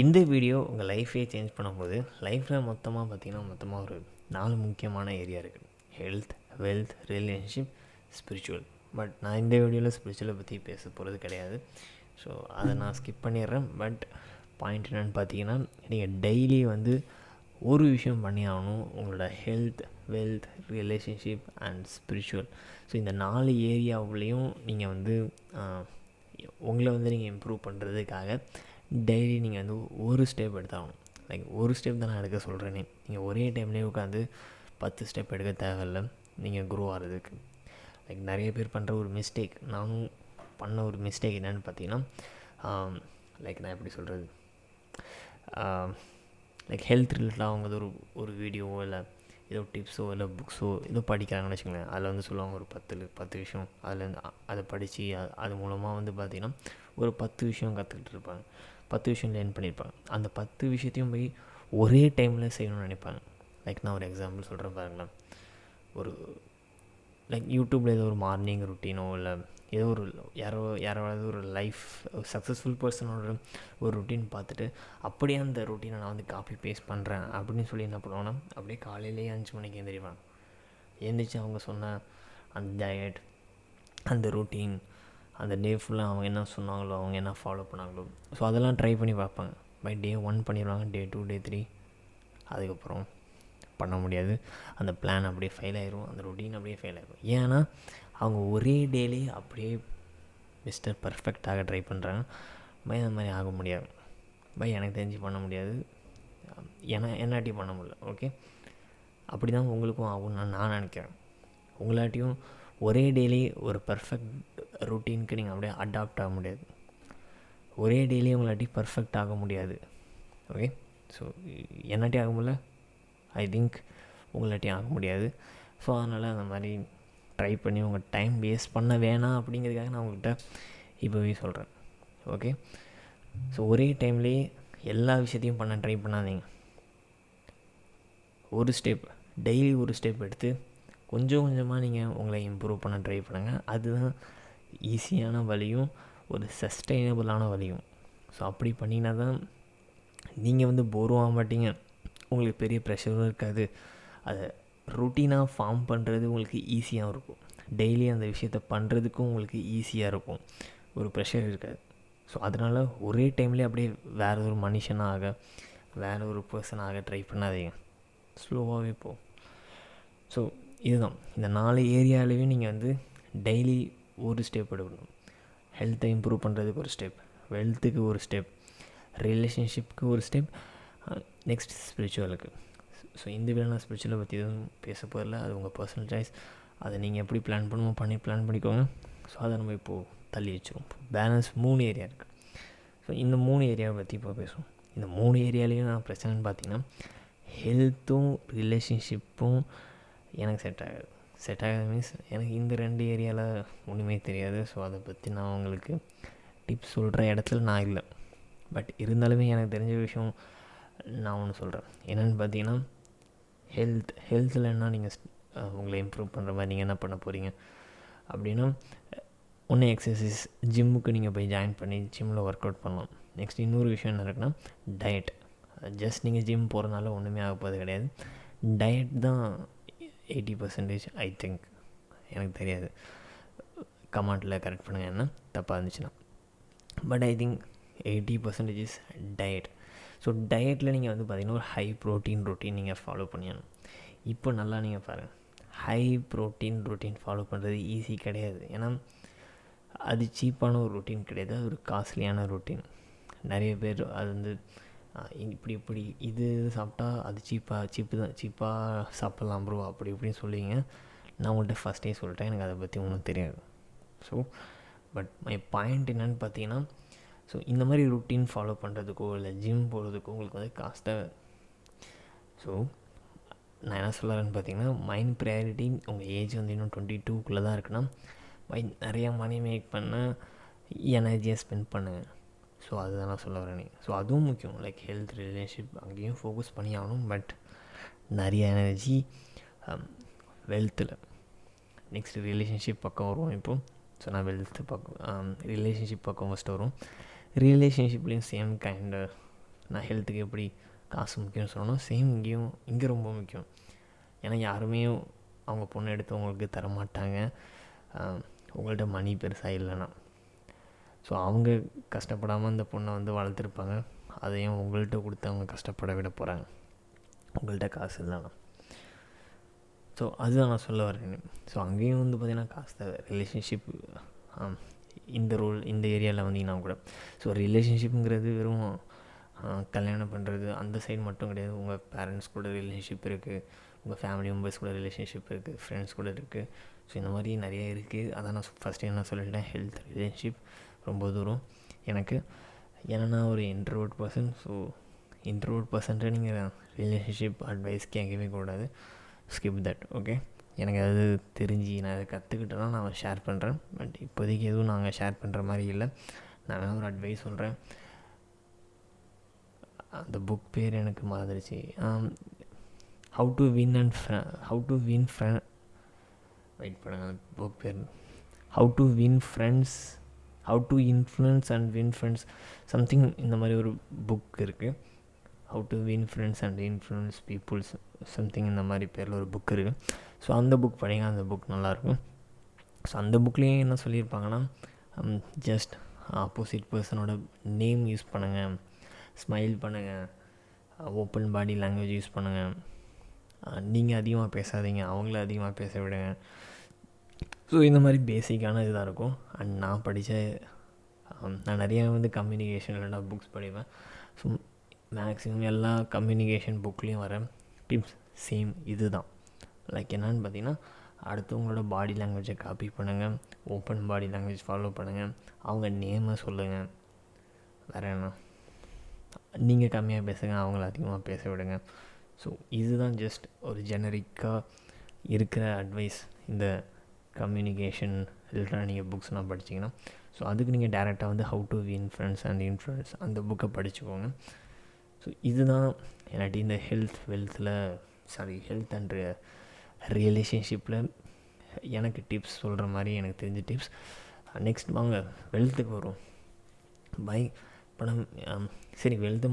இந்த வீடியோ உங்கள் லைஃபே சேஞ்ச் பண்ணும்போது லைஃப்பில் மொத்தமாக ஒரு 4 முக்கியமான ஏரியா இருக்குது. Health, wealth, relationship, spiritual. But நான் இந்த வீடியோவில் ஸ்பிரிச்சுவலை பற்றி பேச போகிறது கிடையாது. ஸோ அதை நான் ஸ்கிப் பண்ணிடுறேன். பட் பாயிண்ட் என்னென்னு பார்த்தீங்கன்னா, நீங்கள் டெய்லி ஒரு விஷயம் பண்ணி ஆகணும். உங்களோட health, wealth, relationship and spiritual. So இந்த 4 ஏரியாவுலேயும் நீங்கள் உங்களை நீங்கள் இம்ப்ரூவ் பண்ணுறதுக்காக டெய்லி நீங்கள் ஒரு ஸ்டெப் எடுத்தாகணும். லைக் ஒரு ஸ்டெப் தான் நான் எடுக்க சொல்கிறேனே. நீங்கள் ஒரே டைம்லேயே உட்காந்து 10 ஸ்டெப் எடுக்க தேவையில்லை நீங்கள் க்ரோ ஆகிறதுக்கு. லைக் நிறைய பேர் பண்ணுற ஒரு மிஸ்டேக், நானும் பண்ண ஒரு மிஸ்டேக் என்னென்னு பார்த்தீங்கன்னா, லைக் நான் எப்படி சொல்கிறது, லைக் ஹெல்த் ரிலேட்டடாக அவங்க ஒரு வீடியோவோ இல்லை ஏதோ டிப்ஸோ இல்லை புக்ஸோ ஏதோ படிக்கிறாங்கன்னு வச்சுக்கோங்களேன். அதில் சொல்லுவாங்க ஒரு 10 விஷயம். அதில் அதை படித்து அது மூலமாக பார்த்திங்கன்னா ஒரு 10 விஷயம் கற்றுக்கிட்டு இருப்பாங்க, 10 விஷயம் லேர்ன் பண்ணியிருப்பாங்க. அந்த 10 விஷயத்தையும் போய் ஒரே டைமில் செய்யணும்னு நினைப்பாங்க. லைக் நான் ஒரு எக்ஸாம்பிள் சொல்கிறேன் பாருங்களேன். ஒரு லைக் யூடியூப்பில் ஏதோ ஒரு மார்னிங் ருட்டீனோ இல்லை ஏதோ ஒரு யாராவது ஒரு லைஃப் சக்ஸஸ்ஃபுல் பர்சனோட ஒரு ருட்டீன் பார்த்துட்டு அப்படியே அந்த ருட்டீனை நான் காப்பி பேஸ்ட் பண்ணுறேன் அப்படின்னு சொல்லி என்ன பண்ணுவாங்கன்னா, அப்படியே காலையிலேயே 5 மணிக்கு எழுந்திரிப்பாங்க. எழுந்திரிச்சு அவங்க சொன்ன அந்த டயட், அந்த ருட்டீன், அந்த டே ஃபுல்லாக அவங்க என்ன சொன்னாங்களோ, அவங்க என்ன ஃபாலோ பண்ணாங்களோ, ஸோ அதெல்லாம் ட்ரை பண்ணி பார்ப்பாங்க. பை டே 1 பண்ணிடுவாங்க, டே 2, டே 3 அதுக்கப்புறம் பண்ண முடியாது. அந்த பிளான் அப்படியே ஃபெயில் ஆயிரும், அந்த ரொட்டீன் அப்படியே ஃபெயில் ஆயிரும். ஏன்னா அவங்க ஒரே டேலே அப்படியே மிஸ்டர் பர்ஃபெக்டாக ட்ரை பண்ணுறாங்க. பை அந்த மாதிரி ஆக முடியாது. பை எனக்கு தெரிஞ்சு பண்ண முடியாது, ஏன்னா என்னாட்டி பண்ண முடியல. ஓகே, அப்படி தான் உங்களுக்கும் ஆகும்னு நான் நினைக்கிறேன். உங்களாட்டியும் ஒரே டெய்லி ஒரு பர்ஃபெக்ட் ருட்டீனுக்கு நீங்கள் அப்படியே அடாப்ட் ஆக முடியாது. ஒரே டெய்லி உங்களாட்டி பர்ஃபெக்ட் ஆக முடியாது. ஓகே, ஸோ என்னாட்டி ஆக முடியல, ஐ திங்க் உங்களாட்டியும் ஆக முடியாது. ஸோ அதனால் அந்த மாதிரி ட்ரை பண்ணி உங்கள் டைம் வேஸ்ட் பண்ண வேணாம் அப்படிங்கிறதுக்காக நான் உங்கள்கிட்ட இப்போவே சொல்கிறேன். ஓகே, ஸோ ஒரே டைம்லேயே எல்லா விஷயத்தையும் பண்ண ட்ரை பண்ணாதீங்க. ஒரு ஸ்டெப், டெய்லி ஒரு ஸ்டெப் எடுத்து கொஞ்சம் கொஞ்சமாக நீங்கள் உங்களை இம்ப்ரூவ் பண்ண ட்ரை பண்ணுங்கள். அதுதான் ஈஸியான வழியும் ஒரு சஸ்டைனபிளான வழியும். ஸோ அப்படி பண்ணிங்கன்னா தான் நீங்கள் போரும் ஆக மாட்டீங்க, உங்களுக்கு பெரிய ப்ரெஷரும் இருக்காது. அதை ருட்டீனாக ஃபார்ம் பண்ணுறது உங்களுக்கு ஈஸியாக இருக்கும். டெய்லி அந்த விஷயத்தை பண்ணுறதுக்கும் உங்களுக்கு ஈஸியாக இருக்கும், ஒரு ப்ரெஷர் இருக்காது. ஸோ அதனால் ஒரே டைம்லேயே அப்படியே வேறு ஒரு மனுஷனாக, வேறு ஒரு பர்சனாக ட்ரை பண்ணாதீங்க, ஸ்லோவாகவே போ. ஸோ இதுதான், இந்த 4 ஏரியாவிலையும் நீங்கள் டெய்லி ஒரு ஸ்டெப் எடுக்கணும். ஹெல்த்தை இம்ப்ரூவ் பண்ணுறதுக்கு ஒரு ஸ்டெப், வெல்த்துக்கு ஒரு ஸ்டெப், ரிலேஷன்ஷிப்புக்கு ஒரு ஸ்டெப், நெக்ஸ்ட் ஸ்பிரிச்சுவலுக்கு. ஸோ இந்த வீடியோ நான் ஸ்பிரிச்சுவலை பற்றி எதுவும் பேச போகிறல, அது உங்கள் பர்சனல் சாய்ஸ். அதை நீங்கள் எப்படி பிளான் பண்ணுமோ பிளான் பண்ணிக்கோங்க. ஸோ அதை நம்ம இப்போது தள்ளி வச்சுருவோம். பேலன்ஸ் 3 ஏரியா இருக்குது. ஸோ இந்த 3 ஏரியாவை பற்றி இப்போ பேசுவோம். இந்த 3 ஏரியாலேயும் நான் பிரச்சனைன்னு பார்த்தீங்கன்னா, ஹெல்த்தும் ரிலேஷன்ஷிப்பும் எனக்கு செட் ஆகாது மீன்ஸ் எனக்கு இந்த 2 ஏரியாவில் ஒன்றுமே தெரியாது. ஸோ அதை பற்றி நான் உங்களுக்கு டிப்ஸ் சொல்கிற இடத்துல நான் இல்லை. பட் இருந்தாலுமே எனக்கு தெரிஞ்ச விஷயம் நான் ஒன்று சொல்கிறேன். என்னென்னு பார்த்தீங்கன்னா, ஹெல்த்தில் என்ன நீங்கள் உங்களை இம்ப்ரூவ் பண்ணுற மாதிரி நீங்கள் என்ன பண்ண போகிறீங்க அப்படின்னா, ஒன்று எக்ஸசைஸ், ஜிம்முக்கு நீங்கள் போய் ஜாயின் பண்ணி ஜிம்மில் ஒர்க் அவுட் பண்ணலாம். நெக்ஸ்ட் இன்னொரு விஷயம் என்ன இருக்குன்னா, டயட். ஜஸ்ட் நீங்கள் ஜிம் போகிறதுனால ஒன்றுமே ஆக போகிறது கிடையாது. டயட் தான் 80% ஐ திங்க், எனக்கு தெரியாது, கமெண்ட்டில் கரெக்ட் பண்ணுங்கள் என்ன தப்பாக இருந்துச்சுன்னா. But I think 80% is diet. So டயட்டில் நீங்கள் பார்த்திங்கன்னா ஒரு ஹை ப்ரோட்டீன் ரொட்டீன் நீங்கள் ஃபாலோ பண்ணிடணும். இப்போ நல்லா நீங்கள் பாருங்கள், ஹை ப்ரோட்டீன் ரொட்டீன் ஃபாலோ பண்ணுறது ஈஸி கிடையாது. ஏன்னா அது சீப்பான ஒரு ரொட்டீன் கிடையாது, அது ஒரு காஸ்ட்லியான ரொட்டீன். நிறைய பேர் அது இப்படி இது சாப்பிட்டா அது சீப்பாக சாப்பிட்லாம் ப்ரோ அப்படி இப்படின்னு சொல்லுவீங்க. நான் உங்கள்கிட்ட ஃபஸ்ட்டே சொல்லிட்டேன், எனக்கு அதை பற்றி ஒன்றும் தெரியாது. ஸோ பட் மை பாயிண்ட் என்னென்னு பார்த்தீங்கன்னா, ஸோ இந்த மாதிரி ருட்டீன் ஃபாலோ பண்ணுறதுக்கோ இல்லை ஜிம் போகிறதுக்கோ உங்களுக்கு காசு தேவை. ஸோ நான் என்ன சொல்கிறேன்னு பார்த்தீங்கன்னா, மைண்ட் ப்ரையாரிட்டி உங்கள் ஏஜ் இன்னும் 22க்குள்ளே தான் இருக்குன்னா, நிறையா மணி மேக் பண்ண எனர்ஜியை ஸ்பெண்ட் பண்ணுங்கள். ஸோ அதுதான் நான் சொல்ல வரேன். ஸோ அதுவும் முக்கியம், லைக் ஹெல்த், ரிலேஷன்ஷிப் அங்கேயும் ஃபோக்கஸ் பண்ணி ஆகணும். பட் நிறைய எனர்ஜி வெல்த்தில். நெக்ஸ்ட் ரிலேஷன்ஷிப் பக்கம் வருவோம் இப்போது. ஸோ நான் வெல்த்து பக்கம் ரிலேஷன்ஷிப் பக்கம் ஃபஸ்ட்டு வரும். ரிலேஷன்ஷிப்லேயும் சேம் கைண்ட் நான் ஹெல்த்துக்கு எப்படி காசு முக்கியம்னு சொல்லணும், சேம் இங்கே ரொம்ப முக்கியம். ஏன்னா யாருமே அவங்க பொண்ணை எடுத்து உங்களுக்கு தரமாட்டாங்க உங்கள்கிட்ட மணி பெருசாக இல்லைன்னா. ஸோ அவங்க கஷ்டப்படாமல் அந்த பொண்ணை வளர்த்துருப்பாங்க, அதையும் உங்கள்கிட்ட கொடுத்து அவங்க கஷ்டப்பட விட போகிறாங்க உங்கள்கிட்ட காசு இல்லைன்னா. ஸோ அதுதான் நான் சொல்ல வரேன். ஸோ அங்கேயும் பார்த்திங்கன்னா காசு தேவை. ரிலேஷன்ஷிப் இந்த ஏரியாவில் வந்தீங்கன்னா கூட, ஸோ ரிலேஷன்ஷிப்புங்கிறது வெறும் கல்யாணம் பண்ணுறது அந்த சைடு மட்டும் கிடையாது. உங்கள் பேரண்ட்ஸ் கூட ரிலேஷன்ஷிப் இருக்குது, உங்கள் ஃபேமிலி மெம்பர்ஸ் கூட ரிலேஷன்ஷிப் இருக்குது, ஃப்ரெண்ட்ஸ் கூட இருக்குது. ஸோ இந்த மாதிரி நிறைய இருக்குது. அதான் நான் ஃபஸ்ட்டு என்ன சொல்லிட்டேன், ஹெல்த் ரிலேஷன்ஷிப் ரொம்ப தூரம் எனக்கு. ஏன்னா நான் ஒரு introvert person. So introvert percent நீங்கள் ரிலேஷன்ஷிப் அட்வைஸ் கேட்கவே கூடாது, ஸ்கிப் தட். ஓகே, எனக்கு அது தெரிஞ்சு நான் அதை கற்றுக்கிட்டேன்னா நான் ஷேர் பண்ணுறேன். பட் இப்போதைக்கு எதுவும் நாங்கள் ஷேர் பண்ணுற மாதிரி இல்லை. நான் ஒரு அட்வைஸ் சொல்கிறேன். அந்த புக் பேர் எனக்கு மறந்துடுச்சு. ஹவு டு வின் வெயிட் பண்ணுங்கள், புக் பேர் how to influence and win friends something, இந்த மாதிரி ஒரு புக் இருக்குது. How to win friends and influence peoples something, இந்த மாதிரி பேரில் ஒரு புக் இருக்குது. ஸோ அந்த புக் படிங்க, அந்த புக் நல்லாயிருக்கும். ஸோ அந்த புக்லேயும் என்ன சொல்லியிருப்பாங்கன்னா, ஜஸ்ட் ஆப்போசிட் பர்சனோட நேம் யூஸ் பண்ணுங்கள், ஸ்மைல் பண்ணுங்கள், ஓப்பன் பாடி லாங்குவேஜ் யூஸ் பண்ணுங்கள், நீங்கள் அதிகமாக பேசாதீங்க, அவங்கள அதிகமாக பேச விடுங்க. ஸோ இந்த மாதிரி பேசிக்கான இதுதான் இருக்கும். அண்ட் நான் படித்த நான் நிறையா கம்யூனிகேஷன் இல்லைனா புக்ஸ் படிப்பேன். ஸோ மேக்ஸிமம் எல்லா கம்யூனிகேஷன் புக்லேயும் வர டிப்ஸ் சேம் இது தான். லைக் என்னென்னு பார்த்தீங்கன்னா, அடுத்தவங்களோட பாடி லாங்குவேஜை காப்பி பண்ணுங்கள், ஓப்பன் பாடி லாங்குவேஜ் ஃபாலோ பண்ணுங்கள், அவங்க நேமை சொல்லுங்கள், வேறு என்ன, நீங்கள் கம்மியாக பேசுங்க, அவங்கள அதிகமாக பேச விடுங்க. ஸோ இதுதான் ஜஸ்ட் ஒரு ஜெனரிக்காக இருக்கிற அட்வைஸ். இந்த கம்யூனிகேஷன் ரிலேட்டடாக நீங்கள் புக்ஸ்லாம் படிச்சிங்கன்னா, ஸோ அதுக்கு நீங்கள் டேரெக்டாக how to win friends and influence அந்த புக்கை படிச்சுக்கோங்க. ஸோ இதுதான் இல்லாட்டி இந்த ஹெல்த் அண்ட் ரிலேஷன்ஷிப்பில் எனக்கு டிப்ஸ் சொல்கிற மாதிரி எனக்கு தெரிஞ்ச டிப்ஸ். நெக்ஸ்ட் வாங்க வெல்த்துக்கு வரும். சரி, வெல்த்தை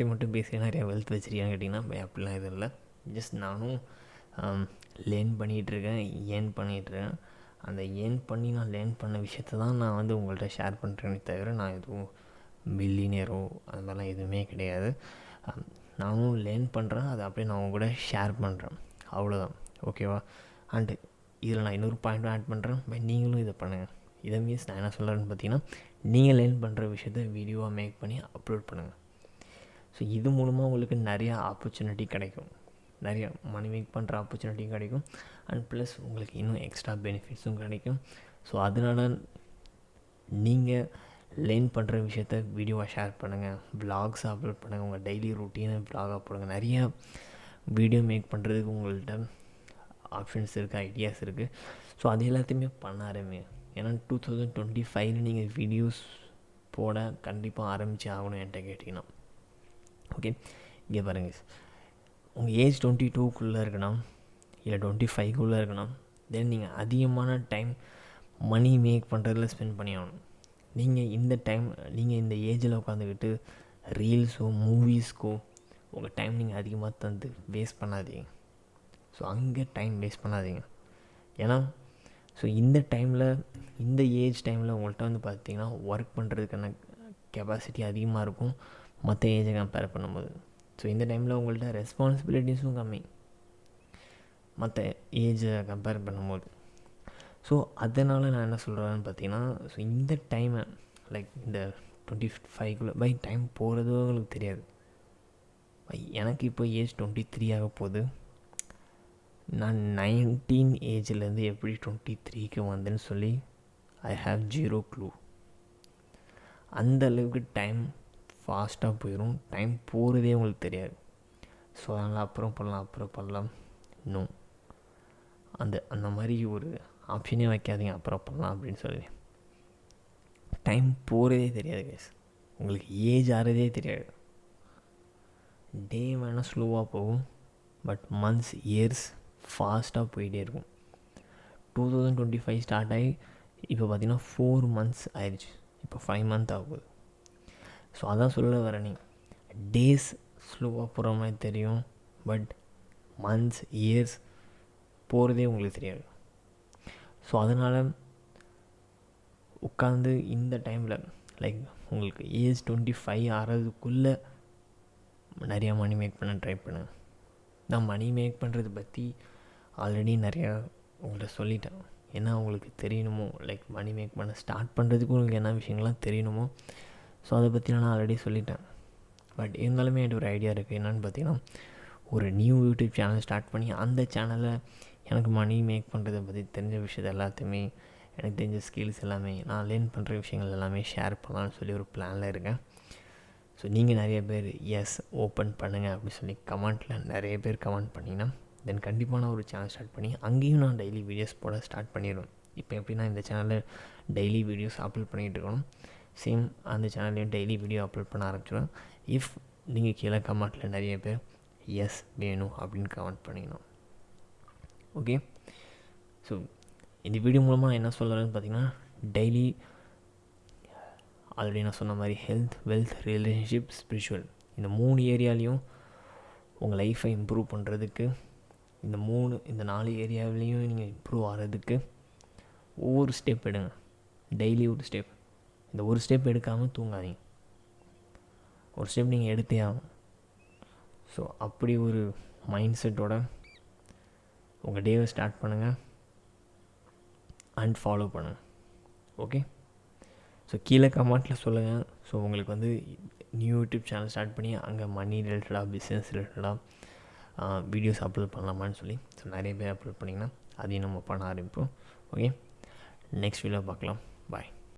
பற்றி பேசி நிறையா வெல்த் வச்சுருக்கான்னு கேட்டிங்கன்னா அப்படிலாம் எதுவும் இல்லை. ஜஸ்ட் நானும் லேர்ன் பண்ணிகிட்ருக்கேன், பண்ணிகிட்ருக்கேன். அந்த நான் லேர்ன் பண்ண விஷயத்தை தான் நான் உங்கள்கிட்ட ஷேர் பண்ணுறேனே தவிர நான் எதுவும் மில்லினியரோ அது மாதிரிலாம் எதுவுமே கிடையாது. நானும் லேர்ன் பண்ணுறேன், அதை அப்படியே நான் உங்க கூட ஷேர் பண்ணுறேன், அவ்வளோதான். ஓகேவா? அண்டு இதில் நான் இன்னொரு பாயிண்ட்டும் ஆட் பண்ணுறேன். நீங்களும் இதை பண்ணுங்கள். இதை மீன்ஸ் நான் என்ன சொல்கிறேன்னு பார்த்தீங்கன்னா, நீங்கள் லேர்ன் பண்ணுற விஷயத்த வீடியோவாக மேக் பண்ணி அப்லோட் பண்ணுங்கள். ஸோ இது மூலமாக உங்களுக்கு நிறையா ஆப்பர்ச்சுனிட்டி கிடைக்கும், நிறையா மணி மேக் பண்ணுற ஆப்பர்ச்சுனிட்டி கிடைக்கும். அண்ட் ப்ளஸ் உங்களுக்கு இன்னும் எக்ஸ்ட்ரா பெனிஃபிட்ஸும் கிடைக்கும். ஸோ அதனால் நீங்கள் லேர்ன் பண்ணுற விஷயத்த வீடியோவாக ஷேர் பண்ணுங்கள், வ்ளாக்ஸ் அப்லோட் பண்ணுங்கள், உங்கள் டெய்லி ரொட்டீனை வ்ளாகாக போடுங்க. நிறையா வீடியோ மேக் பண்ணுறதுக்கு உங்கள்கிட்ட ஆப்ஷன்ஸ் இருக்குது, ஐடியாஸ் இருக்குது. ஸோ அது எல்லாத்தையுமே பண்ண ஆரம்பிங்க. ஏன்னா 2025 நீங்கள் வீடியோஸ் போட கண்டிப்பாக ஆரம்பித்து ஆகணும் என்கிட்ட கேட்டிங்கன்னா. ஓகே, இங்கே பாருங்கள், உங்கள் ஏஜ் 22க்குள்ளே இருக்கணும், இல்லை 25க்குள்ளே இருக்கணும். தென் நீங்கள் அதிகமான டைம் மணி மேக் பண்ணுறதுல ஸ்பெண்ட் பண்ணி ஆகணும். நீங்கள் இந்த ஏஜில் உட்காந்துக்கிட்டு ரீல்ஸோ மூவிஸ்க்கோ உங்கள் டைம் நீங்கள் அதிகமாக வேஸ்ட் பண்ணாதீங்க. ஸோ அங்கே டைம் வேஸ்ட் பண்ணாதீங்க. ஏன்னா இந்த ஏஜ் டைமில் உங்கள்கிட்ட பார்த்திங்கன்னா ஒர்க் பண்ணுறதுக்கான கெப்பாசிட்டி அதிகமாக இருக்கும் மற்ற ஏஜை கம்பேர் பண்ணும்போது. ஸோ இந்த டைமில் உங்கள்கிட்ட ரெஸ்பான்சிபிலிட்டிஸும் கம்மி மற்ற ஏஜை கம்பேர் பண்ணும்போது. ஸோ அதனால் நான் என்ன சொல்கிறேன்னு பார்த்தீங்கன்னா, ஸோ இந்த டைமை லைக் இந்த 25க்குள்ளே டைம் போகிறதோ உங்களுக்கு தெரியாது. எனக்கு இப்போ ஏஜ் 23 ஆக போகுது. நான் 19 ஏஜ்லேருந்து எப்படி 23க்கு வந்தேன்னு சொல்லி ஐ ஹாவ் 0 க்ளூ. அந்த அளவுக்கு டைம் ஃபாஸ்ட்டாக போயிடும், டைம் போகிறதே உங்களுக்கு தெரியாது. ஸோ அதனால் அப்புறம் பண்ணலாம் இன்னும் அந்த மாதிரி ஒரு ஆப்ஷனே வைக்காதீங்க, அப்புறம் பண்ணலாம் அப்படின்னு சொல்லி. டைம் போகிறதே தெரியாது கைஸ், உங்களுக்கு ஏஜ் ஆகிறதே தெரியாது. டே வேணால் ஸ்லோவாக போகும், பட் மந்த்ஸ் இயர்ஸ் ஃபாஸ்ட்டாக போயிட்டே இருக்கும். 2025 ஸ்டார்ட் ஆகி இப்போ பார்த்திங்கன்னா 4 months ஆயிடுச்சு, இப்போ 5 month ஆகுது. ஸோ அதான் சொல்ல வரேன், டேஸ் ஸ்லோவாக போகிற மாதிரி தெரியும், பட் மந்த்ஸ் இயர்ஸ் போகிறதே உங்களுக்கு தெரியாது. ஸோ அதனால் உட்காந்து இந்த டைமில் லைக் உங்களுக்கு ஏஜ் 25 ஆகிறதுக்குள்ளே நிறையா மணி மேக் பண்ண ட்ரை பண்ணுங்கள். நான் மணி மேக் பண்ணுறது பற்றி ஆல்ரெடி நிறையா உங்கள்கிட்ட சொல்லிட்டேன். ஏன்னா உங்களுக்கு தெரியணுமோ, லைக் மணி மேக் பண்ண ஸ்டார்ட் பண்ணுறதுக்கு உங்களுக்கு என்ன விஷயங்கள்லாம் தெரியணுமோ, ஸோ அதை பற்றி நான் ஆல்ரெடி சொல்லிட்டேன். பட் இருந்தாலுமே எனக்கு ஒரு ஐடியா இருக்குது. என்னென்னு பார்த்தீங்கன்னா, ஒரு நியூ யூடியூப் சேனல் ஸ்டார்ட் பண்ணி அந்த சேனலில் எனக்கு மணி மேக் பண்ணுறதை பற்றி தெரிஞ்ச விஷயத்தை எல்லாத்தையுமே, எனக்கு தெரிஞ்ச ஸ்கில்ஸ் எல்லாமே, நான் லேர்ன் பண்ணுற விஷயங்கள் எல்லாமே ஷேர் பண்ணலான்னு சொல்லி ஒரு பிளானில் இருக்கேன். ஸோ நீங்கள் நிறைய பேர் எஸ் ஓப்பன் பண்ணுங்கள் அப்படின்னு சொல்லி கமெண்ட்டில் நிறைய பேர் கமெண்ட் பண்ணிங்கன்னா தென் கண்டிப்பாக நான் ஒரு சேனல் ஸ்டார்ட் பண்ணி அங்கேயும் நான் டெய்லி வீடியோஸ் போட ஸ்டார்ட் பண்ணிடுவேன். இப்போ எப்படின்னா இந்த சேனலில் டெய்லி வீடியோஸ் அப்லோட் பண்ணிகிட்டு இருக்கணும், சேம் அந்த சேனல்லையும் டெய்லி வீடியோ அப்லோட் பண்ண ஆரம்பிச்சிடுவேன். இஃப் நீங்கள் கீழே கமெண்ட்டில் நிறைய பேர் எஸ் வேணும் அப்படின்னு கமெண்ட் பண்ணிக்கணும். ஓகே, ஸோ இந்த வீடியோ மூலமாக என்ன சொல்கிறேன்னு பார்த்தீங்கன்னா, டெய்லி ஆல்ரெடி நான் சொன்ன மாதிரி ஹெல்த், வெல்த், ரிலேஷன்ஷிப், ஸ்பிரிச்சுவல் இந்த 3 ஏரியாலையும் உங்கள் லைஃப்பை இம்ப்ரூவ் பண்ணுறதுக்கு, இந்த 4 ஏரியாவிலையும் நீங்கள் இம்ப்ரூவ் ஆகிறதுக்கு ஒவ்வொரு ஸ்டெப் எடுங்க. டெய்லி ஒரு ஸ்டெப். இந்த ஒரு ஸ்டெப் எடுக்காமல் தூங்காதீங்க. ஒரு ஸ்டெப் நீங்கள் எடுத்தே ஆகணும். ஸோ அப்படி ஒரு மைண்ட் செட்டோட உங்கள் டேவை ஸ்டார்ட் பண்ணுங்கள் அண்ட் ஃபாலோ பண்ணுங்கள். ஓகே, ஸோ கீழே கமெண்ட்டில் சொல்லுங்கள். ஸோ உங்களுக்கு வந்து நியூ யூடியூப் சேனல் ஸ்டார்ட் பண்ணி அங்கே மணி ரிலேட்டடாக, பிஸ்னஸ் ரிலேட்டடாக வீடியோஸ் அப்லோட் பண்ணலாமான்னு சொல்லி ஸோ நிறைய பேர் அப்லோட் பண்ணிங்கன்னா அதையும் நம்ம பண்ண ஆரம்பிப்போம். ஓகே, நெக்ஸ்ட் வீடியோ பார்க்கலாம். பாய்.